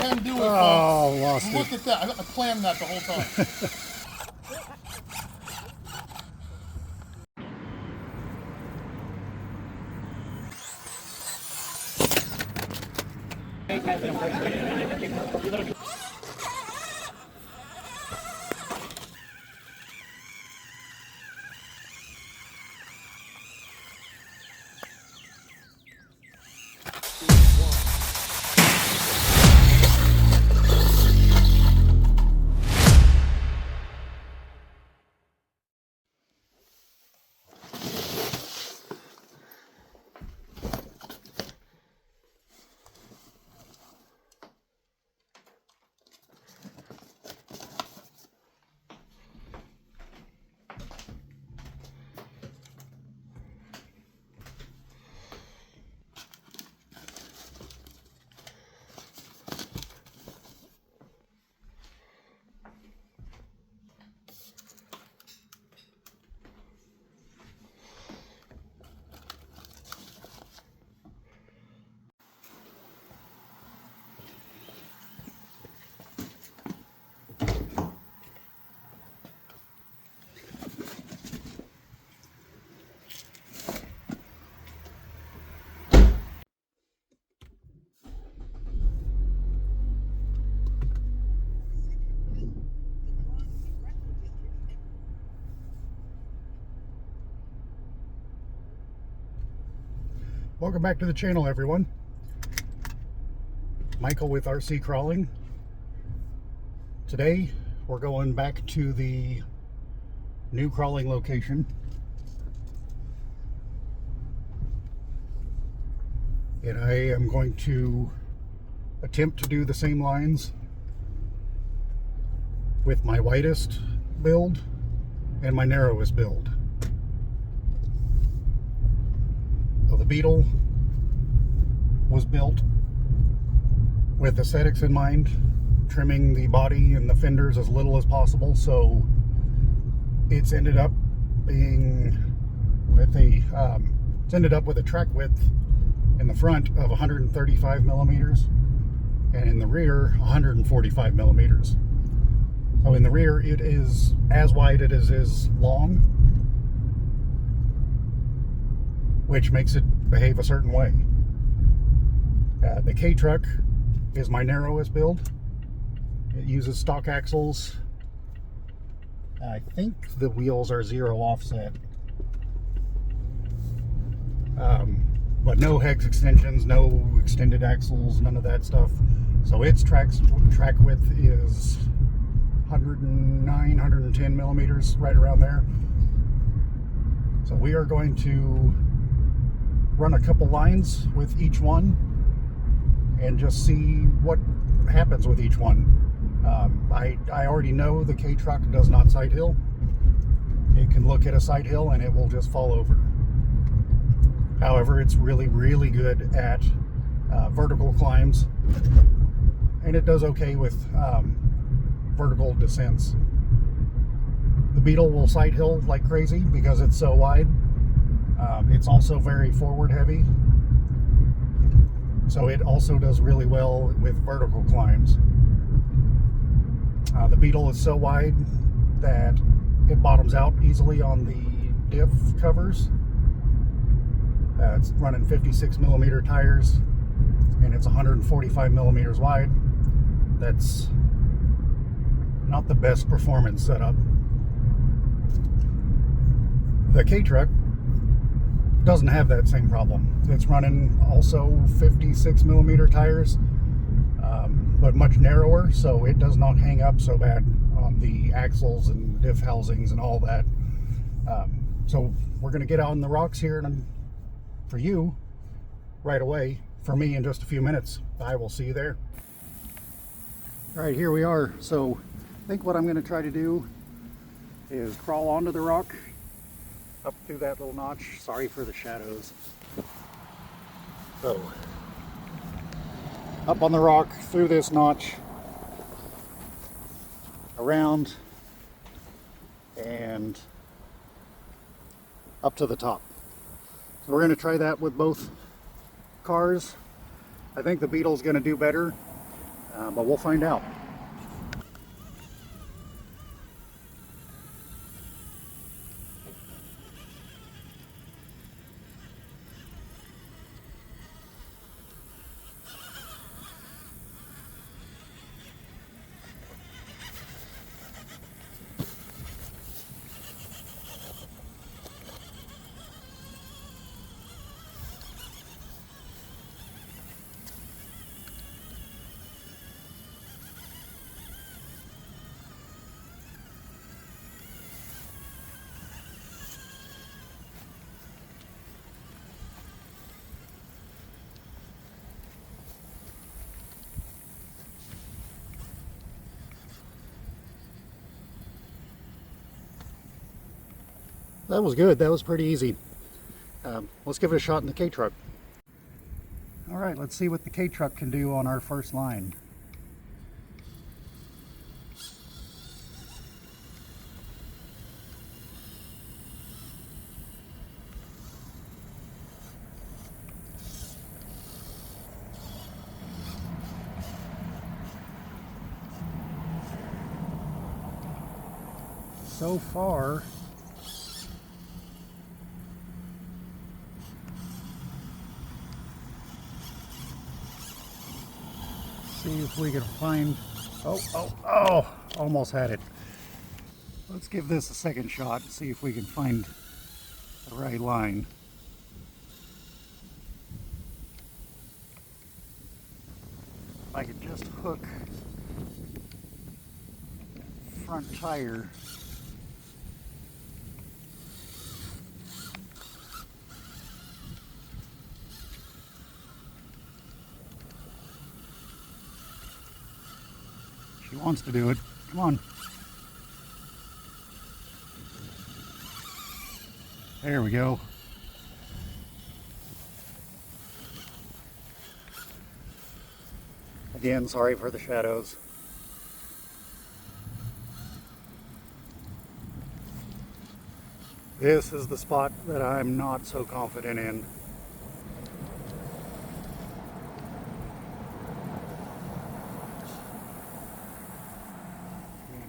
can do it. Oh, lost Look it. at that. I planned that the whole time. Welcome back to the channel, everyone. Michael with RC Crawling. Today we're going back to the new crawling location, and I am going to attempt to do the same lines with my widest build and my narrowest build. So the Beetle was built with aesthetics in mind, trimming the body and the fenders as little as possible, so it's ended up being with a track width in the front of 135 millimeters and in the rear 145 millimeters. So in the rear it is as wide as it is long, which makes it behave a certain way. The K-Truck is my narrowest build. It uses stock axles. I think the wheels are 0 offset. But no hex extensions, no extended axles, none of that stuff. So its track width is 109, 110 millimeters, right around there. So we are going to run a couple lines with each one and just see what happens with each one. I already know the K-Truck does not side hill. It can look at a side hill and it will just fall over. However, it's really, really good at vertical climbs, and it does okay with vertical descents. The Beetle will side hill like crazy because it's so wide. It's also very forward heavy, so it also does really well with vertical climbs. The Beetle is so wide that it bottoms out easily on the diff covers. It's running 56 millimeter tires and it's 145 millimeters wide. That's not the best performance setup. The K-Truck doesn't have that same problem. It's running also 56 millimeter tires, but much narrower, so it does not hang up so bad on the axles and diff housings and all that. So we're going to get out on the rocks here and for you right away. For me in just a few minutes. I will see you there. All right, here we are. So I think what I'm going to try to do is crawl onto the rock up through that little notch. Sorry for the shadows. So up on the rock through this notch, around and up to the top. So we're going to try that with both cars. I think the Beetle's going to do better. but we'll find out. That was good. That was pretty easy. Let's give it a shot in the K-truck. All right, let's see what the K-truck can do on our first line. So far, see if we can find, almost had it. Let's give this a second shot and see if we can find the right line. If I could just hook front tire She wants to do it. Come on. There we go. Again, sorry for the shadows. This is the spot that I'm not so confident in.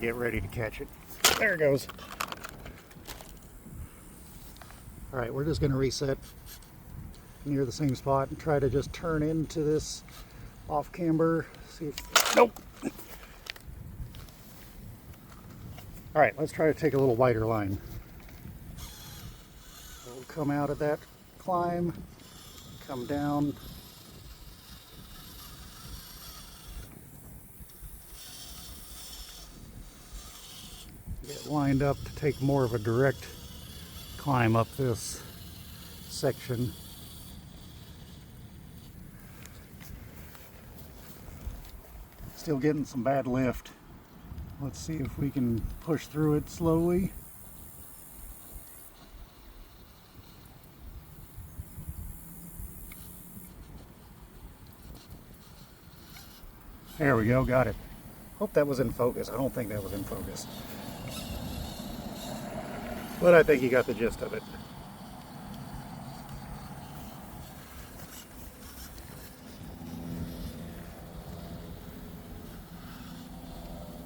Get ready to catch it. There it goes. All right, we're just going to reset near the same spot and try to just turn into this off camber. See if, nope. All right, let's try to take a little wider line. We'll come out of that climb, come down. Get lined up to take more of a direct climb up this section. Still getting some bad lift. Let's see if we can push through it slowly. There we go, got it. Hope that was in focus. I don't think that was in focus, but I think you got the gist of it.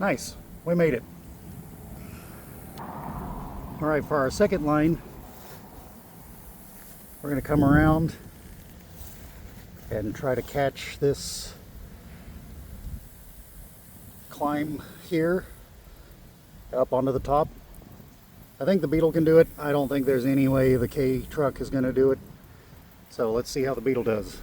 Nice, we made it. All right, for our second line, we're going to come around and try to catch this climb here up onto the top. I think the Beetle can do it. I don't think there's any way the K truck is going to do it. So let's see how the Beetle does.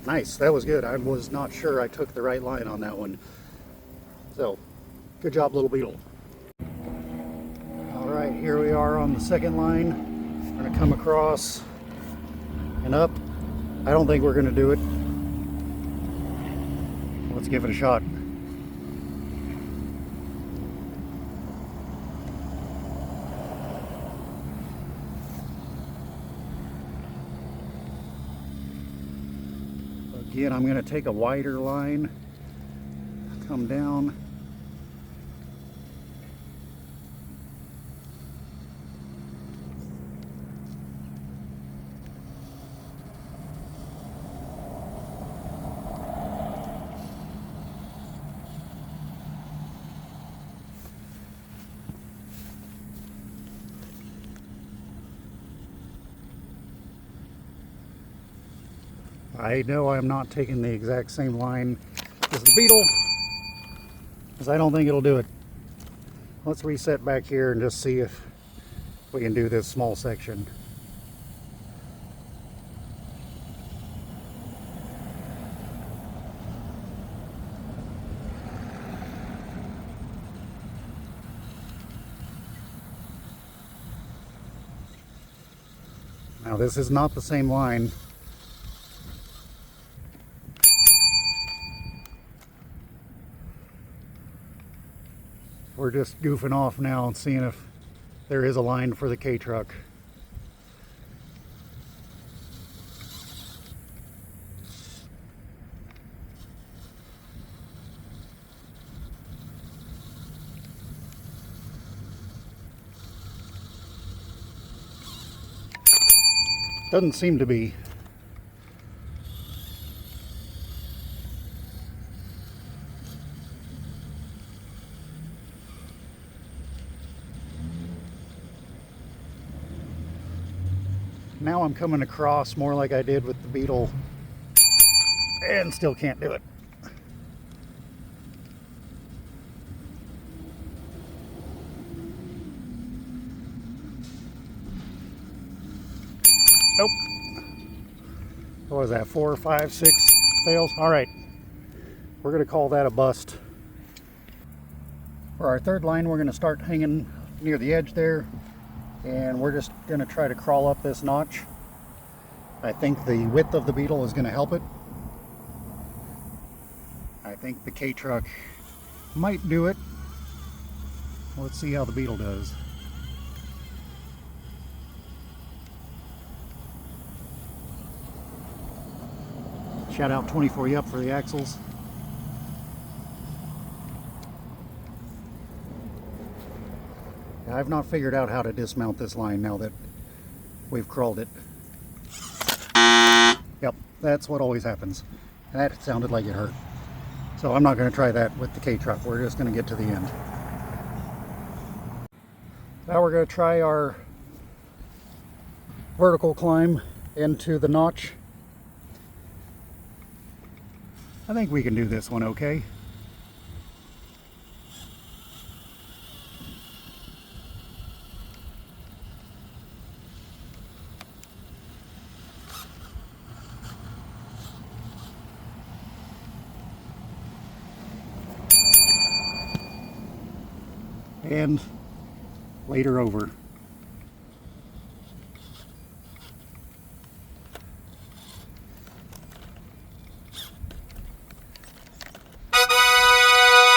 Nice, that was good. I was not sure I took the right line on that one. So, good job, little Beetle. are on the second line. We're going to come across and up. I don't think we're going to do it. Let's give it a shot. Again, I'm going to take a wider line, come down. I know I'm not taking the exact same line as the beetle, because I don't think it'll do it. Let's reset back here and just see if we can do this small section. Now this is not the same line. We're just goofing off now and seeing if there is a line for the K-truck. Doesn't seem to be. Now I'm coming across more like I did with the beetle and still can't do it. Nope. What was that, 4, 5, 6 fails? All right, we're gonna call that a bust. For our third line, we're gonna start hanging near the edge there, and we're just gonna try to crawl up this notch. I think the width of the beetle is gonna help it. I think the K-truck might do it. Let's see how the beetle does. Shout out 24 Yup for the axles. I've not figured out how to dismount this line now that we've crawled it. Yep, that's what always happens. That sounded like it hurt. So I'm not going to try that with the K-truck. We're just going to get to the end. Now we're going to try our vertical climb into the notch. I think we can do this one okay. And later over.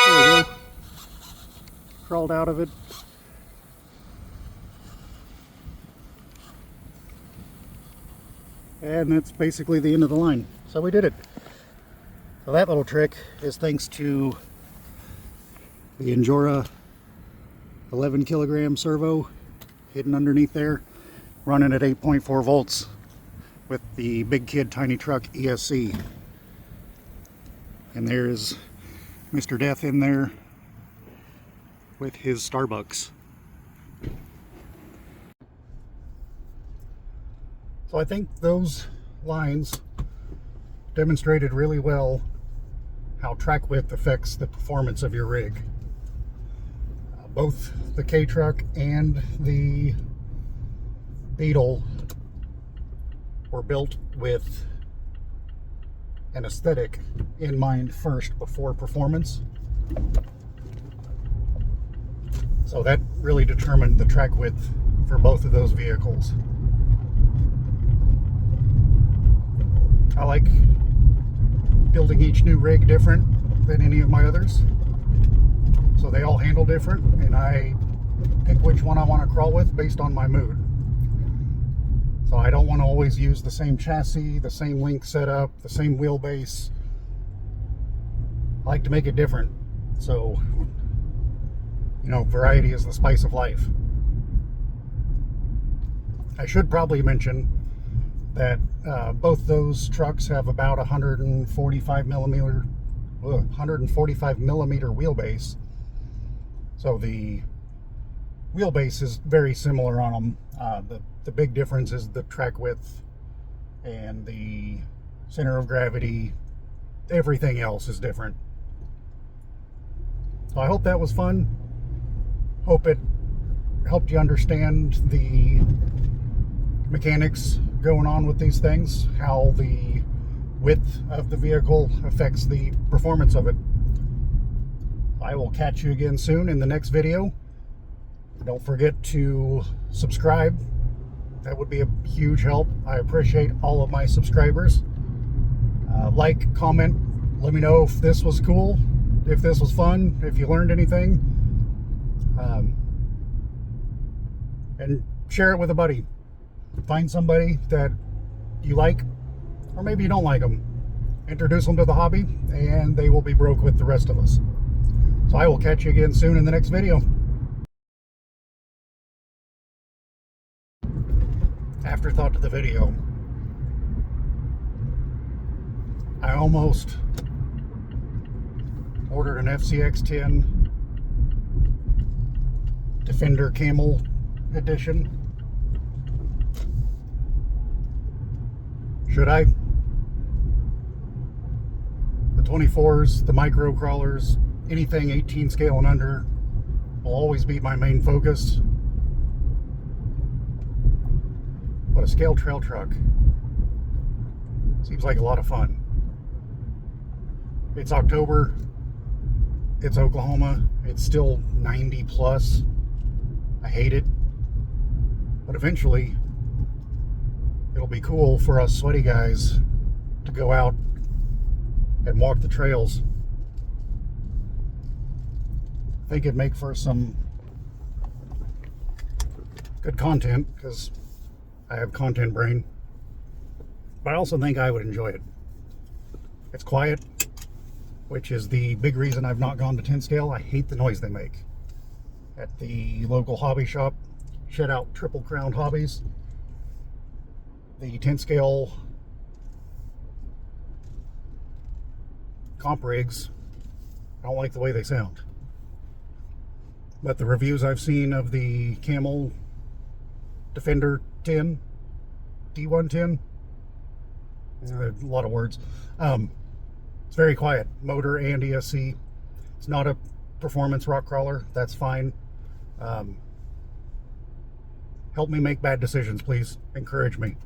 There we go. Crawled out of it. And that's basically the end of the line. So we did it. So that little trick is thanks to the Injora 11 kilogram servo hidden underneath there, running at 8.4 volts with the Big Kid Tiny Truck ESC. And there's Mr. Death in there with his Starbucks. So I think those lines demonstrated really well how track width affects the performance of your rig. Both the K-truck and the beetle were built with an aesthetic in mind first before performance. So that really determined the track width for both of those vehicles. I like building each new rig different than any of my others. So they all handle different, and I pick which one I want to crawl with based on my mood. So I don't want to always use the same chassis, the same link setup, the same wheelbase. I like to make it different. So, you know, variety is the spice of life. I should probably mention that both those trucks have about 145 millimeter wheelbase. So the wheelbase is very similar on them. The big difference is the track width and the center of gravity. Everything else is different. So I hope that was fun. Hope it helped you understand the mechanics going on with these things, how the width of the vehicle affects the performance of it. I will catch you again soon in the next video. Don't forget to subscribe. That would be a huge help. I appreciate all of my subscribers. Like, comment, let me know if this was cool, if this was fun, if you learned anything. And share it with a buddy. Find somebody that you like, or maybe you don't like them. Introduce them to the hobby, and they will be broke with the rest of us. So I will catch you again soon in the next video. Afterthought to the video. I almost ordered an FCX10 Defender Camel Edition. Should I? The 24s, the micro crawlers, anything 18 scale and under will always be my main focus. But a scale trail truck seems like a lot of fun. It's October, it's Oklahoma, it's still 90 plus. I hate it, but eventually it'll be cool for us sweaty guys to go out and walk the trails. I think it'd make for some good content, because I have content brain, but I also think I would enjoy it. It's quiet, which is the big reason I've not gone to 10 scale. I hate the noise they make. At the local hobby shop, shout out Triple Crown Hobbies, the 10 scale comp rigs, I don't like the way they sound. But the reviews I've seen of the Camel Defender 10, D110, a lot of words. It's very quiet, motor and ESC. It's not a performance rock crawler, that's fine. Help me make bad decisions, please. Encourage me.